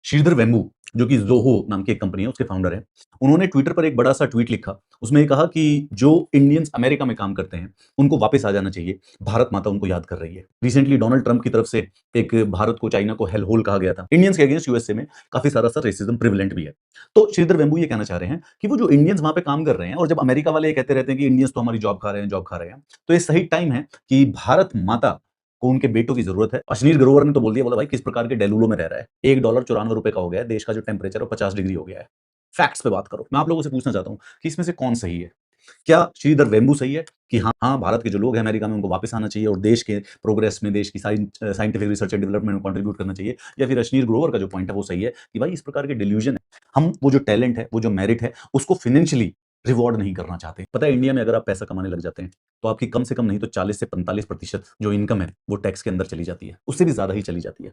श्रीधर वेम्बू, जो कि ज़ोहो नाम की एक कंपनी है, उसके फाउंडर हैं। उन्होंने ट्विटर पर एक बड़ा-सा ट्वीट लिखा। उसमें ये कहा कि जो इंडियंस अमेरिका में काम करते हैं, उनको वापस आ जाना चाहिए। भारत माता उनको याद कर रही है। रिसेंटली डोनाल्ड ट्रम्प की तरफ से एक भारत को, चाइना को हेल होल कहा गया था। इंडियंस के अगेंस्ट यूएसए में काफ़ी सारा रेसिज़्म प्रिवेलेंट भी है। तो श्रीधर वेम्बू ये कहना चाह रहे हैं कि वो जो इंडियंस वहाँ पे काम कर रहे हैं और जब अमेरिका वाले ये कहते रहते हैं कि इंडियंस तो हमारी जॉब खा रहे हैं, जॉब खा रहे हैं, तो ये सही टाइम है कि भारत माता को उनके बेटों की जरूरत है। अश्नीर ग्रोवर ने तो बोल दिया, बोला भाई किस प्रकार के डेलुलो में रह रहा है। $1 94 का हो गया है। देश का जो टेम्परेचर है वो 50 डिग्री हो गया है। फैक्ट्स पे बात करो। मैं आप लोगों से पूछना चाहता हूँ कि इसमें से कौन सही है? क्या श्रीधर वेम्बू सही है कि हाँ, भारत के जो लोग हैं अमेरिका में उनको वापस आना चाहिए और देश के प्रोग्रेस में, देश की साइंटिफिक रिसर्च एंड डेवलपमेंट में कंट्रीब्यूट करना चाहिए? या फिर अश्नीर ग्रोवर का जो पॉइंट है वो सही है कि भाई इस प्रकार के डिल्यूजन है, हम वो जो टैलेंट है, वो जो मेरिट है, उसको फाइनेंशियली रिवॉर्ड नहीं करना चाहते। पता है इंडिया में अगर आप पैसा कमाने लग जाते हैं, तो आपकी कम से कम नहीं तो 40 से 45% जो इनकम है, वो टैक्स के अंदर चली जाती है। उससे भी ज़्यादा ही चली जाती है।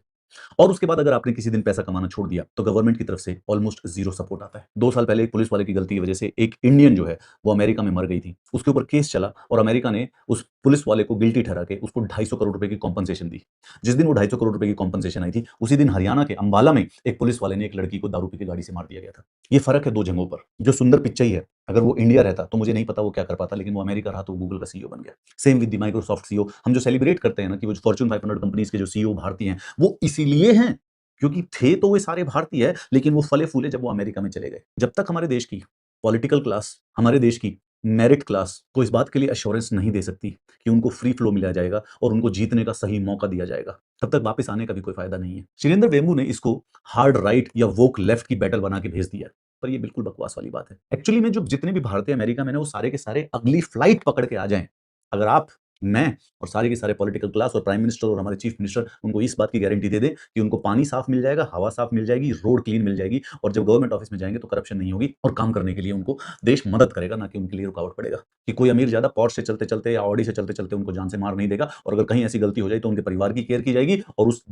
और उसके बाद अगर आपने किसी दिन पैसा कमाना छोड़ दिया, तो गवर्नमेंट की तरफ से ऑलमोस्ट ज़ीरो सपोर्ट आता है। 2 साल पहले एक पुलिस वाले की गलती की वजह से एक इंडियन जो है, वो अमेरिका में मर गई थी। उसके ऊपर केस चला और अमेरिका ने उस पुलिस वाले को गिल्टी ठहरा के उसको 250 करोड़ रुपए की कॉम्पेंसेशन दी। जिस दिन वो 250 करोड़ रुपए की कॉम्पेंसेशन आई थी, उसी दिन हरियाणा के अंबाला में एक पुलिस वाले ने एक लड़की को दारू पी के गाड़ी से मार दिया गया था। ये फ़र्क है 2 जगहों पर। जो सुंदर पिच्चई है, अगर वो इंडिया रहता, तो मुझे नहीं पता वो क्या कर पाता, लेकिन वो अमेरिका रहा तो वो गूगल का सीईओ बन गया। Same with the Microsoft CEO. हम जो सेलिब्रेट करते हैं ना कि वो फॉर्च्यून 500 कंपनीज़ के जो सीईओ भारतीय हैं, वो इसीलिए हैं क्योंकि थे तो वे सारे भारतीय, लेकिन वो फले-फूले जब वो अमेरिका में चले गए। जब तक हमारे देश की पॉलिटिकल क्लास, हमारे देश की मेरिट क्लास को इस बात के लिए एश्योरेंस नहीं दे सकती कि उनको फ्री फ्लो मिला जाएगा और उनको जीतने का सही मौका दिया जाएगा, तब तक वापस आने का भी कोई फायदा नहीं है। शिलेंद्र वेम्बू ने इसको हार्ड राइट या वोक लेफ्ट की बैटल बना के भेज दिया, पर ये बिल्कुल बकवास वाली बात है। एक्चुअली में जो जितने भी भारतीय अमेरिका में ना, वो सारे के सारे अगली फ्लाइट पकड़ के आ जाएँ। अगर आप, मैं और सारे के सारे पॉलिटिकल क्लास और प्राइम मिनिस्टर और हमारे चीफ मिनिस्टर उनको इस बात की गारंटी दे दें कि उनको पानी साफ मिल जाएगा, हवा साफ मिल जाएगी, रोड क्लीन मिल जाएगी और जब गवर्नमेंट ऑफिस में जाएँगे तो करप्शन नहीं होगी और काम करने के लिए उनको देश मदद करेगा, ना कि उनके लिए रुकावट पड़ेगा। कि कोई अमीर ज़्यादा पॉर्श से चलते-चलते या ऑडी से चलते-चलते उनको जान से मार नहीं देगा और अगर कहीं ऐसी गलती हो जाए तो उनके परिवार की केयर की जाएगी और उस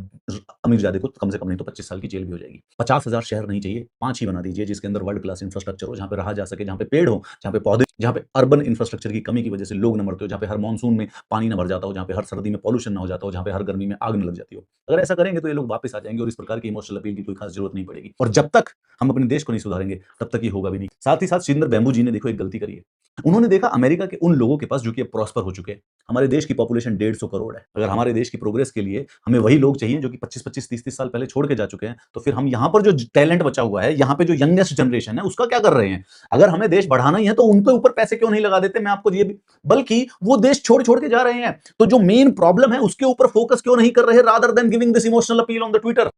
अमीरज़ादे को कम से कम नहीं तो 25 साल की जेल भी हो जाएगी। 50,000 शहर नहीं चाहिए, 5 ही बना दीजिए जिसके अंदर वर्ल्ड क्लास इंफ्रास्ट्रक्चर हो, जहाँ पे रहा जा सके, जहाँ पे पेड़ हो, जहाँ पे पौधे, जहाँ पे अर्बन इंफ्रास्ट्रक्चर की कमी की वजह से लोग ना मरते हो, जहाँ पे हर मानसून में पानी ना भर जाता हो, जहाँ पे हर सर्दी में पॉल्यूशन ना हो जाता हो, जहाँ पे हर गर्मी में आग ना लग जाती हो। अगर ऐसा करेंगे तो ये लोग वापस आ जाएँगे और इस प्रकार की इमोशनल अपील की कोई खास जरूरत नहीं पड़ेगी। और जब तक हम अपने देश को नहीं सुधारेंगे, तब तक ये होगा भी नहीं। साथ ही साथ सुरेंद्र बैम्बू जी ने देखो एक गलती करी है। उन्होंने देखा अमेरिका के उन लोगों के पास जो कि अब प्रॉस्पर हो चुके हैं। हमारे देश की पॉपुलेशन 150 करोड़ है। अगर हमारे देश की प्रोग्रेस के लिए हमें वही लोग चाहिए जो कि 25-25, 30-30 साल पहले छोड़ के जा चुके हैं, तो फिर हम यहाँ पर जो टैलेंट बचा हुआ है, यहाँ पे जो यंगेस्ट जनरेशन है, उसका क्या कर रहे हैं? अगर हमें देश बढ़ाना ही है, तो उनके ऊपर पैसे क्यों नहीं लगा देते? मैं आपको ये भी, बल्कि वो देश छोड़-छोड़ के जा रहे हैं। तो जो मेन प्रॉब्लम है, उसके ऊपर फोकस क्यों नहीं कर रहे rather than giving this emotional appeal on the Twitter?